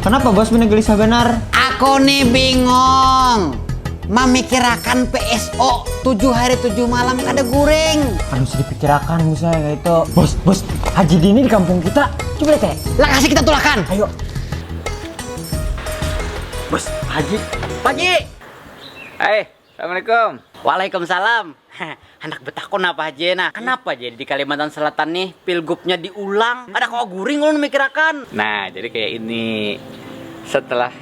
Kenapa bos gelisah benar? Aku nih bingung. Memikirakan PSO 7 hari 7 malam kada guring. Aduh sedih pikirakan misalnya itu. Bos, Haji Dini di kampung kita. Coba lihat ya. Lah kasih kita tulakan. Ayo. Bos, Haji. Pak Haji. Hai, assalamualaikum. Waalaikumsalam. Anak betakon apa aja nah? Kenapa jadi di Kalimantan Selatan nih pilgubnya diulang? Ada kok guring lu mikirakan? Nah, jadi kayak ini. Setelah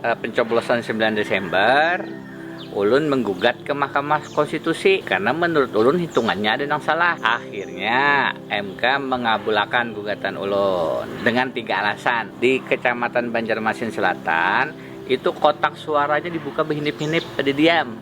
pencoblosan 9 Desember, Ulun menggugat ke Mahkamah Konstitusi karena menurut Ulun hitungannya ada yang salah. Akhirnya MK mengabulkan gugatan Ulun dengan 3 alasan. Di Kecamatan Banjarmasin Selatan itu kotak suaranya dibuka behinip-hinip, ada diam.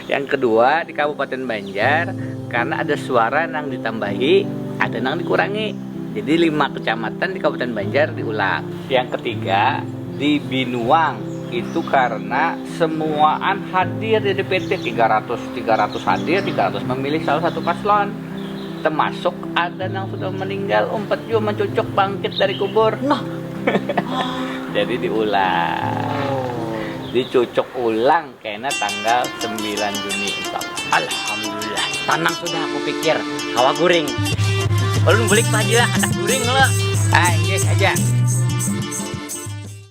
Yang kedua di Kabupaten Banjar karena ada suara yang ditambahi, ada yang dikurangi. Jadi 5 kecamatan di Kabupaten Banjar diulang. Yang ketiga di Binuang itu karena semuaan hadir di DPT 300 hadir, 300 memilih salah satu paslon. Termasuk ada yang sudah meninggal, umpet juga mencucuk bangkit dari kubur. Nah. Jadi diulang. Dicucuk ulang kayaknya tanggal 9 Juni. Alhamdulillah. Tenang sudah aku pikir hawa guring. Ulun belik Pak Haji lah, anak guring lo. Ah, yes aja.